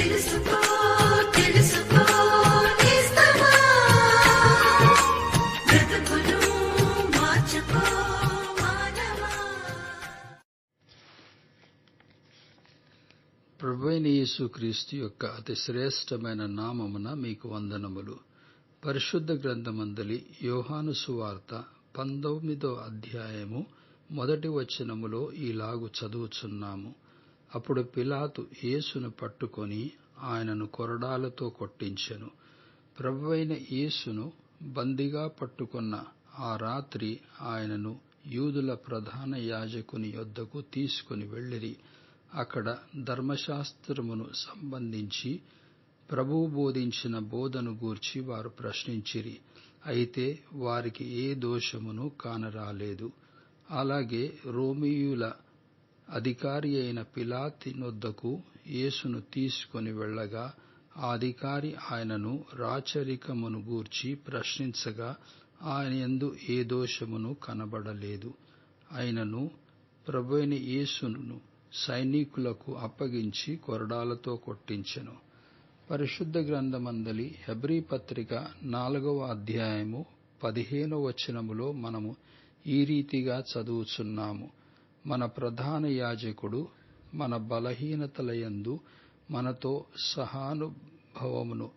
తెలుసుకో తెలుసుకో నేస్తమా, బ్రతుకును మార్చుకో మానవా. ప్రభువైన యేసుక్రీస్తు యొక్క అతి శ్రేష్టమైన నామమున మీకు వందనములు. పరిశుద్ధ గ్రంథమందలి యోహాను సువార్త 19వ అధ్యాయము 1వ వచనములో ఈలాగు చదువుచున్నాము. అప్పుడు పిలాతు యేసును పట్టుకొని ఆయనను కొరడాలతో కొట్టించెను. ప్రభువైన యేసును బందిగా పట్టుకొన్న ఆ రాత్రి ఆయనను యూదుల ప్రధాన యాజకుని యొద్దకు తీసుకుని వెళ్ళిరి. అక్కడ ధర్మశాస్త్రమును సంబంధించి ప్రభువు బోధించిన బోధను గూర్చి వారు ప్రశ్నించిరి. అయితే వారికి ఏ దోషమును కానరాలేదు. అలాగే రోమీయుల అధికారి అయిన పిలాతు నొద్దకు యేసును తీసుకొని వెళ్ళగా ఆ అధికారి ఆయనను రాచరికమును గూర్చి ప్రశ్నించగా ఆయన యందు ఏ దోషమును కనబడలేదు. అయినను ప్రభువైన యేసును సైనికులకు అప్పగించి కొరడాలతో కొట్టించెను. పరిశుద్ధ గ్రంథమందలి హెబ్రీ పత్రిక 4వ అధ్యాయము 15వ వచనములో మనము ఈ రీతిగా చదువుచున్నాము. మన ప్రధాన యాజకుడు మన బలహీనతలయందు మనతో సహానుభవమును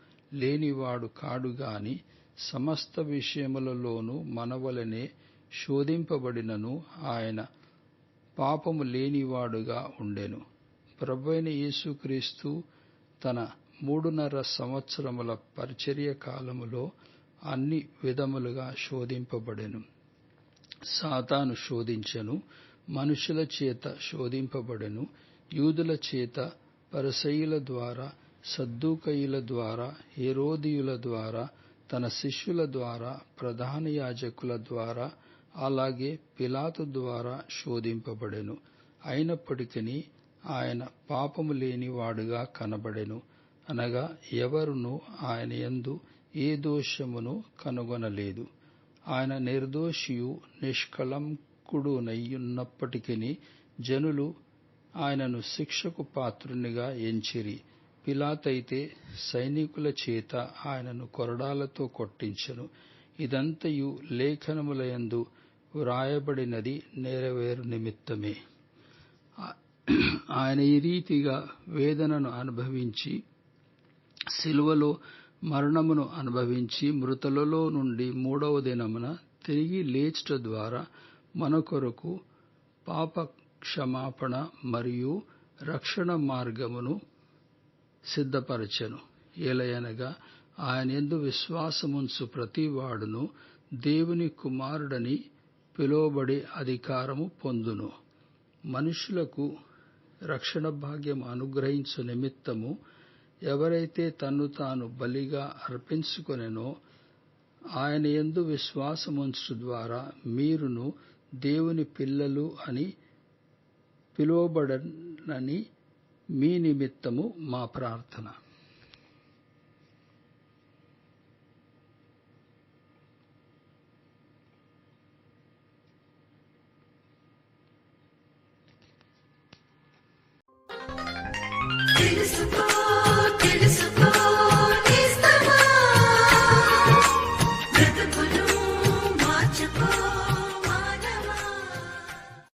లేనివాడు కాడుగాని సమస్త విషయములలోనూ మనవలనే శోధింపబడినను ఆయన పాపము లేనివాడుగా ఉండెను. ప్రభువైన యేసుక్రీస్తు తన 3.5 సంవత్సరముల పరిచర్య కాలములో అన్ని విధములుగా శోధింపబడెను. సాతాను శోధించెను, మనుషుల చేత శోధింపబడెను, యూదుల చేత, పరిసయ్యుల ద్వారా, సద్దూకయ్యుల ద్వారా, హేరోదీయుల ద్వారా, తన శిష్యుల ద్వారా, ప్రధాన యాజకుల ద్వారా, అలాగే పిలాతు ద్వారా శోధింపబడెను. అయినప్పటికీ ఆయన పాపము లేనివాడుగా కనబడెను. అనగా ఎవరునూ ఆయన యందు ఏ దోషమును కనుగొనలేదు. ఆయన నిర్దోషియు నిష్కళంకుడునయ్యున్నప్పటికీ జనులు ఆయనను శిక్షకు పాత్రునిగా ఎంచిరి. పిలాతైతే సైనికుల చేత ఆయనను కొరడాలతో కొట్టించెను. ఇదంతయు లేఖనములయందు వ్రాయబడినది నెరవేరు నిమిత్తమే. ఆయన ఈ రీతిగా వేదనను అనుభవించి సిలువలో మరణమును అనుభవించి మృతులలో నుండి 3వ దినమున తిరిగి లేచుట ద్వారా మన కొరకు పాప క్షమాపణ మరియు రక్షణ మార్గమును సిద్ధపరచెను. ఏలయనగా ఆయన యందు విశ్వాసముంచు ప్రతివాడును దేవుని కుమారుడని పిలువబడే అధికారము పొందును. మనుషులకు రక్షణ భాగ్యము అనుగ్రహించు నిమిత్తము ఎవరైతే తన్ను తాను బలిగా అర్పించుకొనెనో ఆయన యందు విశ్వాసముంచు ద్వారా మీరును దేవుని పిల్లలు అని పిలువబడనని మీ నిమిత్తము మా ప్రార్థన.